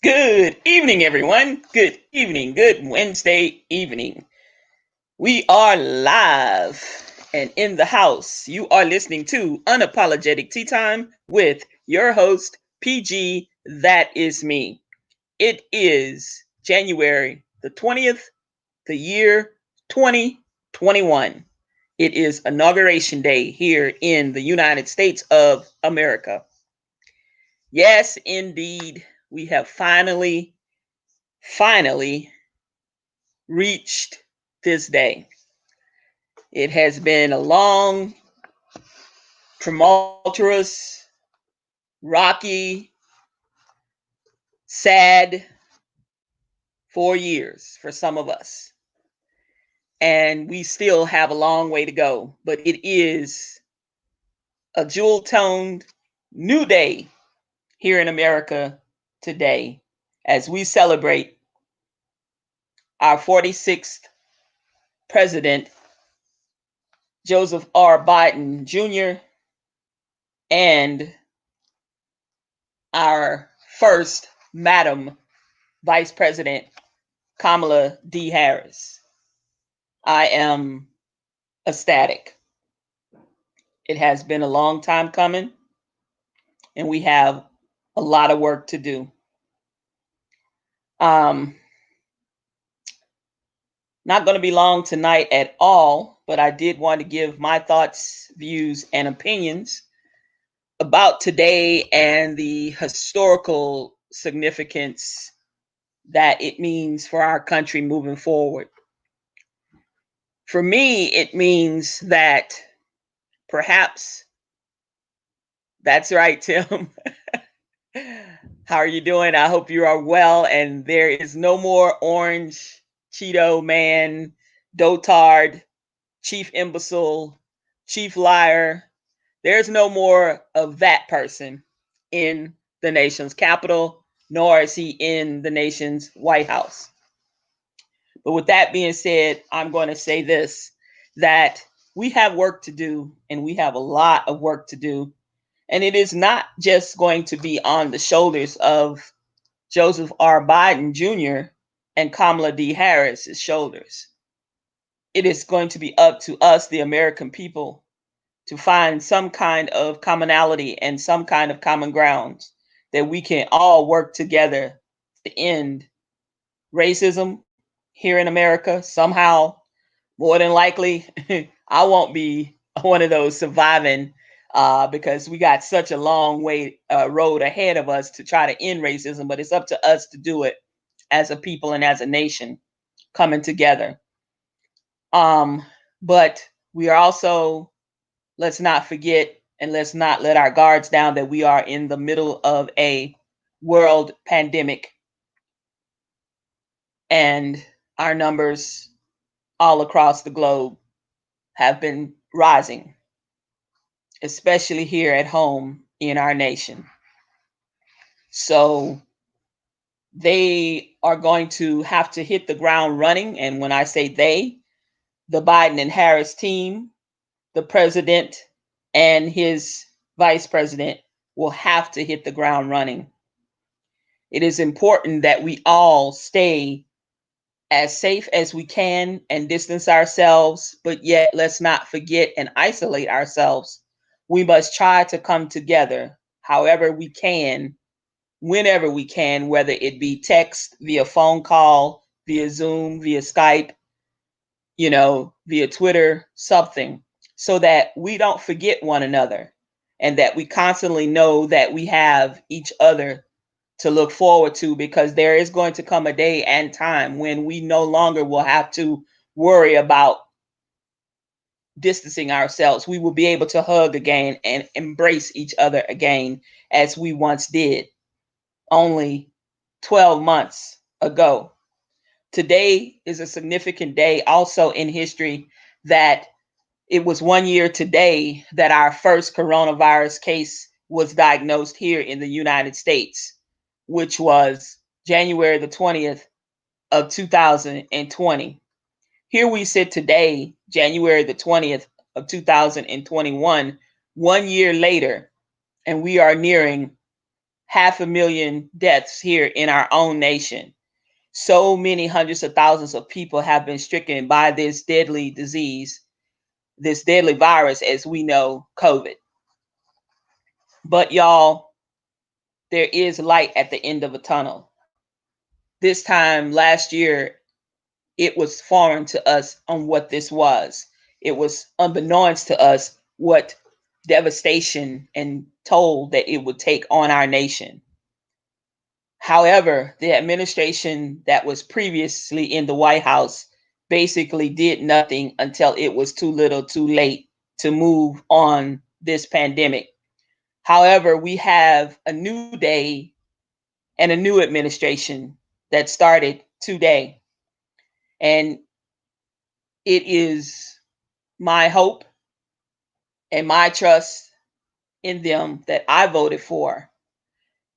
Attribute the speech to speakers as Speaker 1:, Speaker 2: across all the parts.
Speaker 1: Good evening, everyone. Good evening. Good Wednesday evening. We are live and in the house. You are listening to Unapologetic Tea Time with your host, PG. That is me. It is January the 20th, the year 2021. It is Inauguration Day here in the United States of America. Yes, indeed, we have finally reached this day. It has been a long, tumultuous, rocky, sad 4 years for some of us. And we still have a long way to go. But it is a jewel toned new day here in America today as we celebrate our 46th president, Joseph R. Biden Jr., and our first Madam Vice President Kamala D. Harris. I am ecstatic. It has been a long time coming, and we have a lot of work to do. Not going to be long tonight at all, but I did want to give my thoughts, views, and opinions about today and the historical significance that it means for our country moving forward. For me, it means that perhaps, that's right, Tim. How are you doing? I hope you are well, and there is no more orange Cheeto man, dotard, chief imbecile, chief liar. There's no more of that person in the nation's capital, nor is he in the nation's White House. But with that being said, I'm going to say this, that we have work to do, and we have a lot of work to do. And it is not just going to be on the shoulders of Joseph R. Biden Jr. and Kamala D. Harris's shoulders. It is going to be up to us, the American people, to find some kind of commonality and some kind of common ground that we can all work together to end racism here in America. Somehow, more than likely, I won't be one of those surviving because we got such a long road ahead of us to try to end racism, but it's up to us to do it as a people and as a nation coming together. But we are also, let's not forget and let's not let our guards down that we are in the middle of a world pandemic, and our numbers all across the globe have been rising, especially here at home in our nation. So they are going to have to hit the ground running. And when I say they, the Biden and Harris team, the president and his vice president will have to hit the ground running. It is important that we all stay as safe as we can and distance ourselves, but yet let's not forget and isolate ourselves. We must try to come together however we can, whenever we can, whether it be text, via phone call, via Zoom, via Skype, via Twitter, something, so that we don't forget one another and that we constantly know that we have each other to look forward to, because there is going to come a day and time when we no longer will have to worry about distancing ourselves. We will be able to hug again and embrace each other again as we once did only 12 months ago. Today is a significant day also in history, that it was 1 year today that our first coronavirus case was diagnosed here in the United States, which was January the 20th of 2020. Here we sit today, January the 20th of 2021, 1 year later, and we are nearing 500,000 deaths here in our own nation. So many hundreds of thousands of people have been stricken by this deadly disease, this deadly virus, as we know, COVID. But y'all, there is light at the end of a tunnel. This time last year, it was foreign to us on what this was. It was unbeknownst to us what devastation and toll that it would take on our nation. However, the administration that was previously in the White House basically did nothing until it was too little too late to move on this pandemic. However, we have a new day and a new administration that started today. And it is my hope and my trust in them that I voted for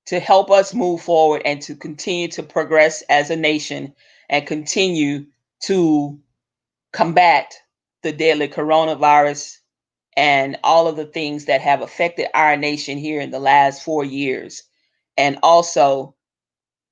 Speaker 1: to help us move forward and to continue to progress as a nation and continue to combat the deadly coronavirus and all of the things that have affected our nation here in the last 4 years. And also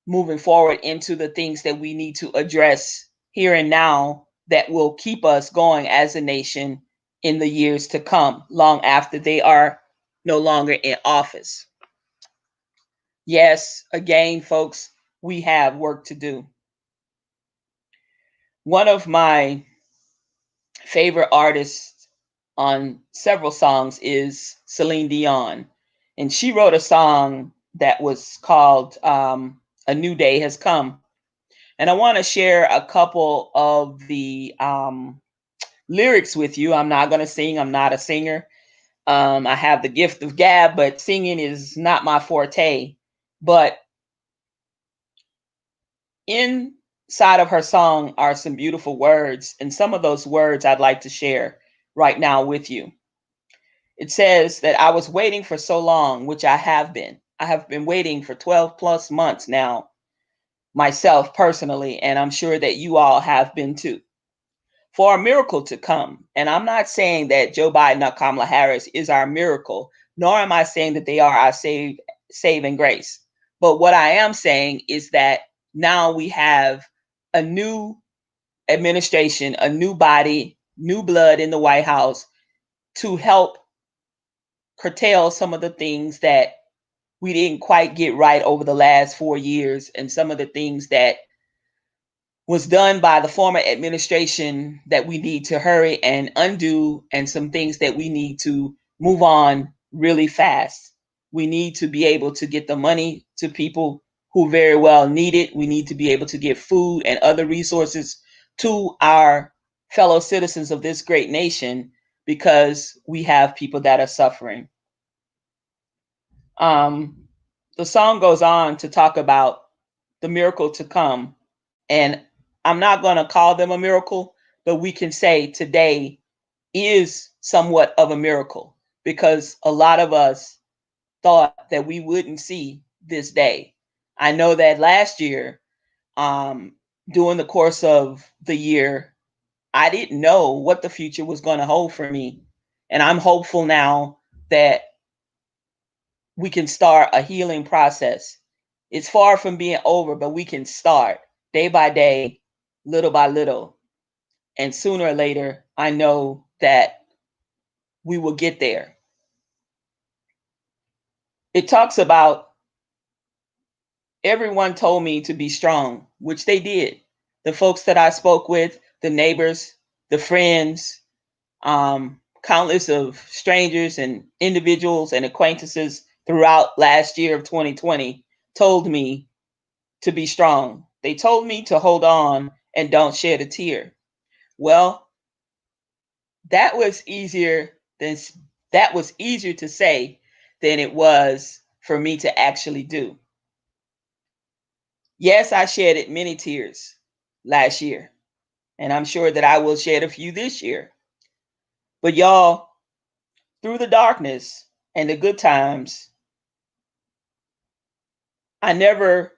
Speaker 1: moving forward into the things that we need to address here and now that will keep us going as a nation in the years to come, long after they are no longer in office. Yes, again, folks, we have work to do. One of my favorite artists on several songs is Celine Dion. And she wrote a song that was called A New Day Has Come. And I want to share a couple of the lyrics with you. I'm not going to sing. I'm not a singer. I have the gift of gab, but singing is not my forte. But inside of her song are some beautiful words. And some of those words I'd like to share right now with you. It says that I was waiting for so long, which I have been. I have been waiting for 12 plus months now, myself personally, and I'm sure that you all have been too, for a miracle to come. And I'm not saying that Joe Biden or Kamala Harris is our miracle, nor am I saying that they are our saving grace. But what I am saying is that now we have a new administration, a new body, new blood in the White House to help curtail some of the things that we didn't quite get right over the last 4 years, and some of the things that was done by the former administration that we need to hurry and undo, and some things that we need to move on really fast. We need to be able to get the money to people who very well need it. We need to be able to get food and other resources to our fellow citizens of this great nation, because we have people that are suffering. The song goes on to talk about the miracle to come. And I'm not going to call them a miracle, but we can say today is somewhat of a miracle, because a lot of us thought that we wouldn't see this day. I know that last year, during the course of the year, I didn't know what the future was going to hold for me. And I'm hopeful now that we can start a healing process. It's far from being over, but we can start day by day, little by little. And sooner or later, I know that we will get there. It talks about everyone told me to be strong, which they did. The folks that I spoke with, the neighbors, the friends, countless of strangers and individuals and acquaintances throughout last year of 2020 told me to be strong. They told me to hold on and don't shed a tear. Well, that was easier to say than it was for me to actually do. Yes, I shedded many tears last year, and I'm sure that I will shed a few this year. But y'all, through the darkness and the good times, I never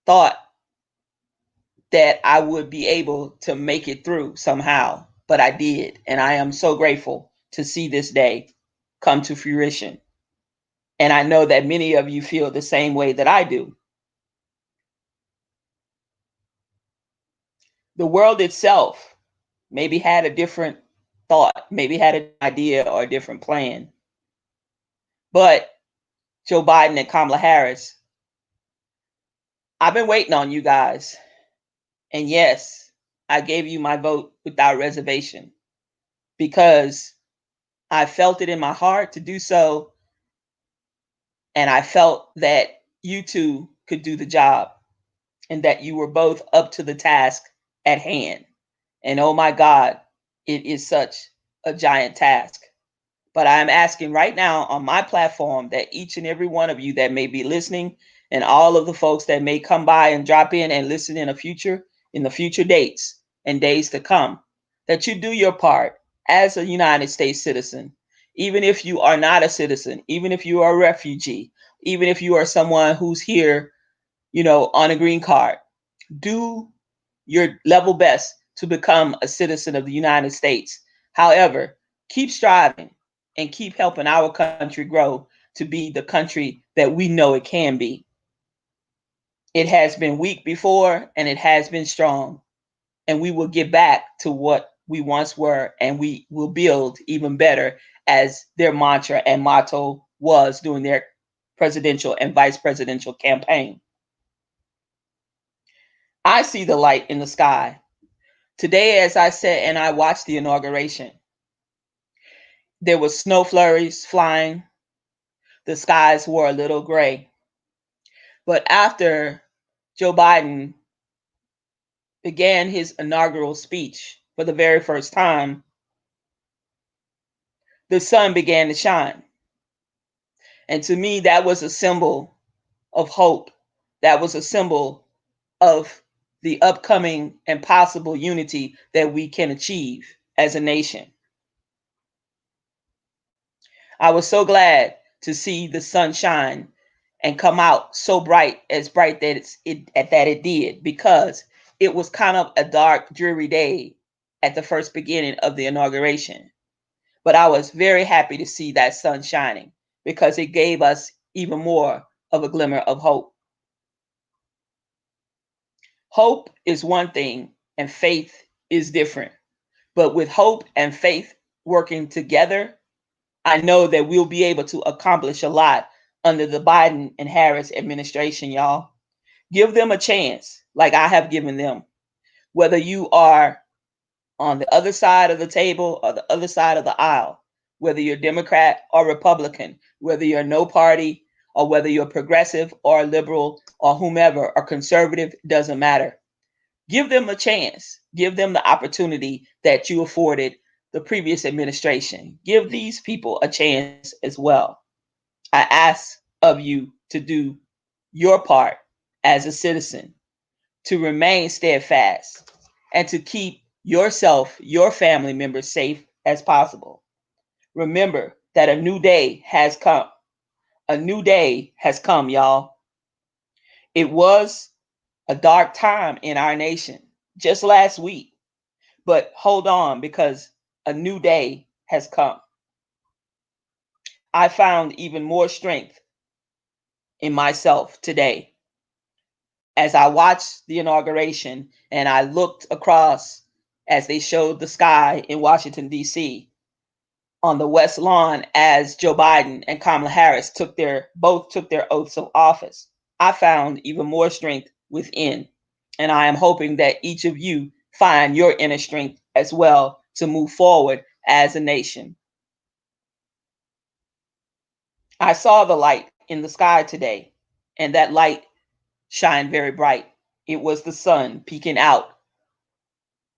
Speaker 1: thought that I would be able to make it through somehow, but I did. And I am so grateful to see this day come to fruition. And I know that many of you feel the same way that I do. The world itself maybe had a different thought, maybe had an idea or a different plan. But Joe Biden and Kamala Harris, I've been waiting on you guys. And yes, I gave you my vote without reservation because I felt it in my heart to do so. And I felt that you two could do the job and that you were both up to the task at hand. And oh my God, it is such a giant task. But I'm asking right now on my platform that each and every one of you that may be listening and all of the folks that may come by and drop in and listen in the future dates and days to come, that you do your part as a United States citizen, even if you are not a citizen, even if you are a refugee, even if you are someone who's here, on a green card. Do your level best to become a citizen of the United States. However, keep striving and keep helping our country grow to be the country that we know it can be. It has been weak before and it has been strong. And we will get back to what we once were and we will build even better, as their mantra and motto was during their presidential and vice presidential campaign. I see the light in the sky. Today, as I sat and I watched the inauguration, there were snow flurries flying. The skies were a little gray. But after Joe Biden began his inaugural speech for the very first time, the sun began to shine. And to me, that was a symbol of hope. That was a symbol of the upcoming and possible unity that we can achieve as a nation. I was so glad to see the sun shine and come out so bright, as bright that it did, because it was kind of a dark, dreary day at the first beginning of the inauguration. But I was very happy to see that sun shining because it gave us even more of a glimmer of hope. Hope is one thing and faith is different. But with hope and faith working together, I know that we'll be able to accomplish a lot under the Biden and Harris administration, y'all. Give them a chance, like I have given them. Whether you are on the other side of the table or the other side of the aisle, whether you're Democrat or Republican, whether you're no party or whether you're progressive or liberal or whomever or conservative, doesn't matter. Give them a chance. Give them the opportunity that you afforded the previous administration. Give these people a chance as well. I ask of you to do your part as a citizen, to remain steadfast, and to keep yourself, your family members safe as possible. Remember that a new day has come. A new day has come, y'all. It was a dark time in our nation just last week, but hold on because a new day has come. I found even more strength in myself today as I watched the inauguration and I looked across as they showed the sky in Washington, D.C. on the West Lawn as Joe Biden and Kamala Harris both took their oaths of office. I found even more strength within, and I am hoping that each of you find your inner strength as well to move forward as a nation. I saw the light in the sky today, and that light shined very bright. It was the sun peeking out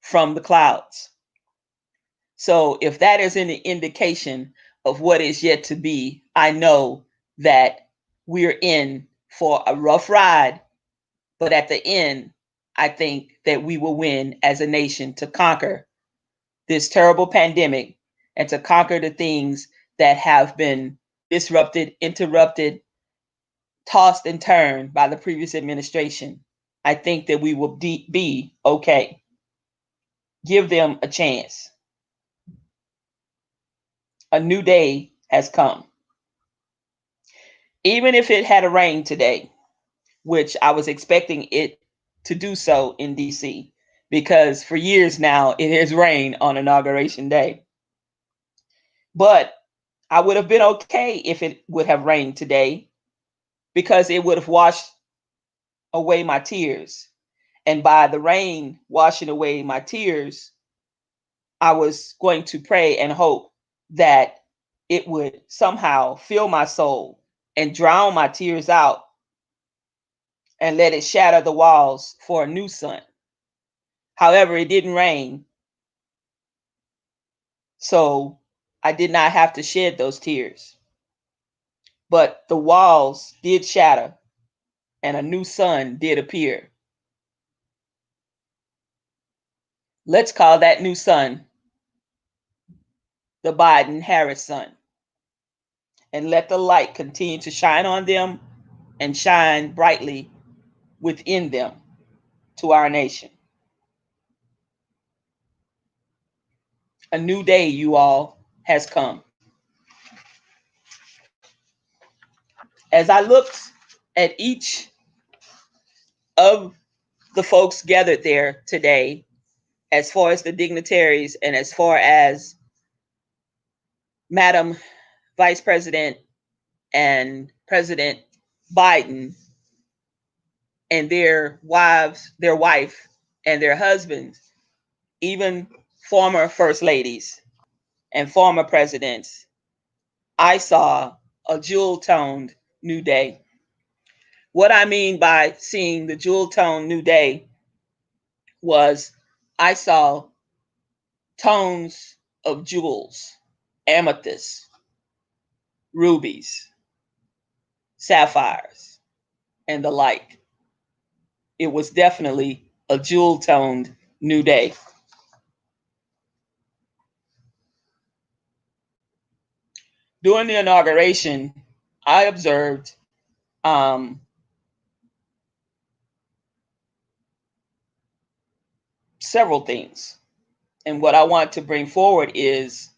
Speaker 1: from the clouds. So if that is an indication of what is yet to be, I know that we're in for a rough ride, but at the end, I think that we will win as a nation to conquer this terrible pandemic and to conquer the things that have been disrupted, interrupted, tossed and turned by the previous administration. I think that we will be okay. Give them a chance. A new day has come. Even if it had a rain today, which I was expecting it to do so in DC, because for years now it has rained on Inauguration Day. But I would have been okay if it would have rained today, because it would have washed away my tears. And by the rain washing away my tears, I was going to pray and hope that it would somehow fill my soul and drown my tears out and let it shatter the walls for a new sun. However, it didn't rain, so I did not have to shed those tears. But the walls did shatter and a new sun did appear. Let's call that new sun the Biden-Harris sun, and let the light continue to shine on them and shine brightly within them to our nation. A new day, you all, has come. As I looked at each of the folks gathered there today, as far as the dignitaries and as far as Madam Vice President and President Biden and their wives, their wife and their husbands, even former first ladies and former presidents, I saw a jewel-toned new day. What I mean by seeing the jewel-toned new day was I saw tones of jewels, amethyst, rubies, sapphires, and the like. It was definitely a jewel-toned new day. During the inauguration, I observed several things. And what I want to bring forward is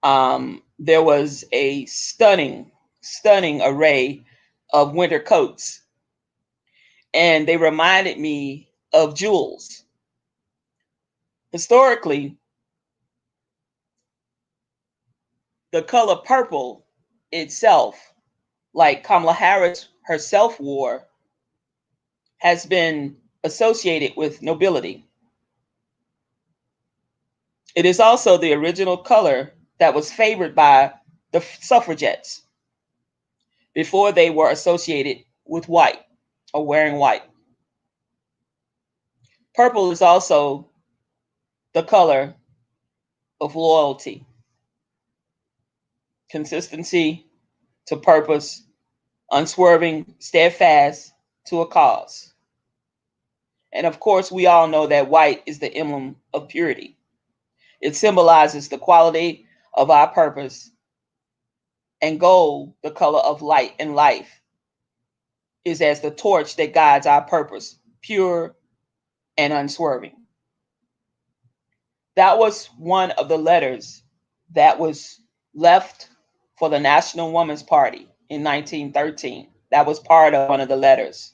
Speaker 1: there was a stunning, stunning array of winter coats. And they reminded me of jewels. Historically, the color purple itself, like Kamala Harris herself wore, has been associated with nobility. It is also the original color that was favored by the suffragettes before they were associated with white or wearing white. Purple is also the color of loyalty, consistency to purpose, unswerving, steadfast to a cause. And of course, we all know that white is the emblem of purity. It symbolizes the quality of our purpose, and gold, the color of light and life, is as the torch that guides our purpose, pure and unswerving. That was one of the letters that was left for the National Woman's Party in 1913. That was part of one of the letters.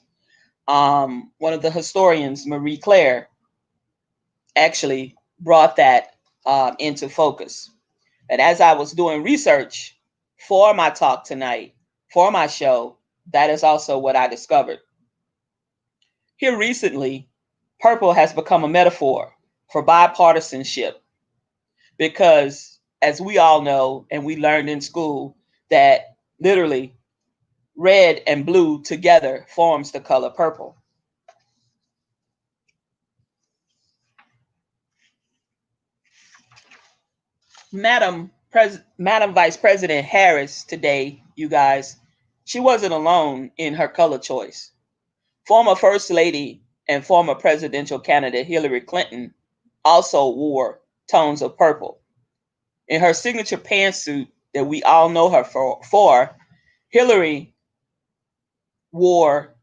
Speaker 1: One of the historians, Marie Claire, actually brought that into focus. And as I was doing research for my talk tonight, for my show, that is also what I discovered. Here recently, purple has become a metaphor for bipartisanship because, as we all know, and we learned in school, that literally red and blue together forms the color purple. Madam Vice President Harris today, you guys, she wasn't alone in her color choice. Former First Lady and former presidential candidate Hillary Clinton also wore tones of purple. In her signature pantsuit that we all know her for, Hillary wore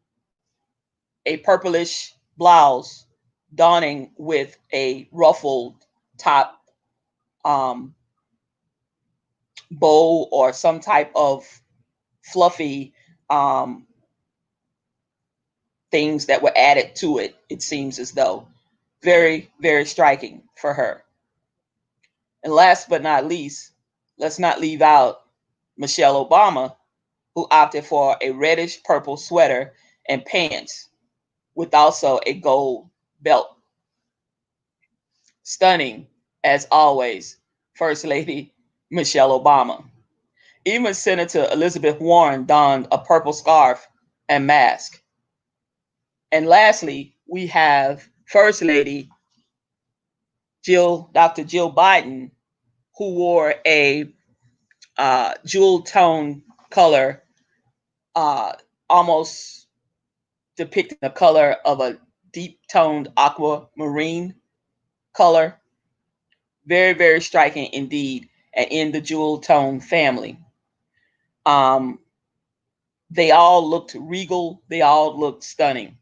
Speaker 1: a purplish blouse donning with a ruffled top bow or some type of fluffy things that were added to it, it seems as though. Very, very striking for her. And last but not least, let's not leave out Michelle Obama, who opted for a reddish purple sweater and pants with also a gold belt. Stunning, as always, First Lady Michelle Obama. Even Senator Elizabeth Warren donned a purple scarf and mask. And lastly, we have First Lady Dr. Jill Biden, who wore a jewel tone color, almost depicting the color of a deep toned aquamarine color. Very, very striking indeed, and in the jewel tone family. They all looked regal. They all looked stunning.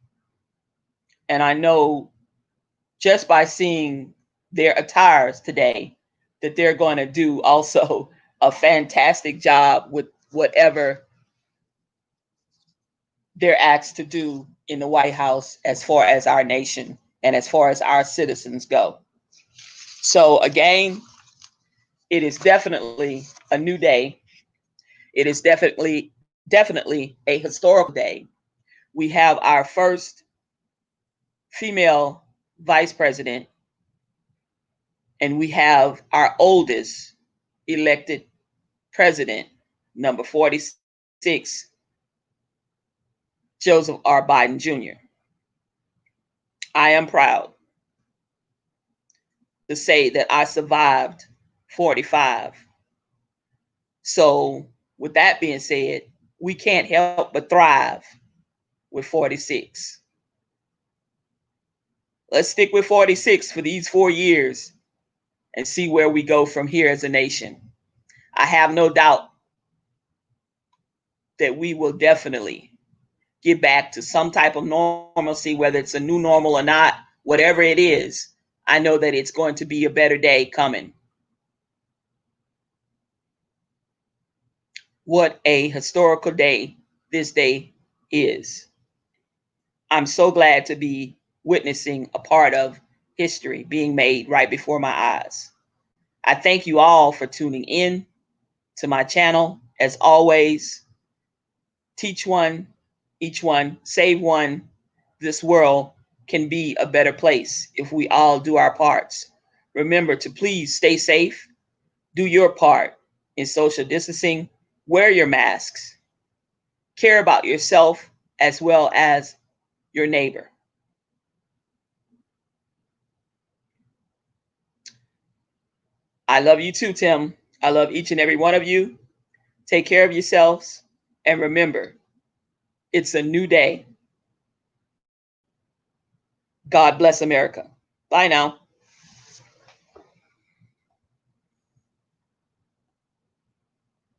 Speaker 1: And I know just by seeing their attires today that they're going to do also a fantastic job with whatever they're asked to do in the White House as far as our nation and as far as our citizens go. So again, it is definitely a new day. It is definitely a historical day. We have our first female vice president, and we have our oldest elected president, number 46, Joseph R. Biden Jr. I am proud to say that I survived 45. So with that being said, we can't help but thrive with 46. Let's stick with 46 for these 4 years and see where we go from here as a nation. I have no doubt that we will definitely get back to some type of normalcy, whether it's a new normal or not, whatever it is. I know that it's going to be a better day coming. What a historical day this day is. I'm so glad to be witnessing a part of history being made right before my eyes. I thank you all for tuning in to my channel. As always, teach one, each one, save one. This world can be a better place if we all do our parts. Remember to please stay safe, do your part in social distancing, wear your masks, care about yourself as well as your neighbor. I love you too, Tim. I love each and every one of you. Take care of yourselves. And remember, it's a new day. God bless America. Bye now.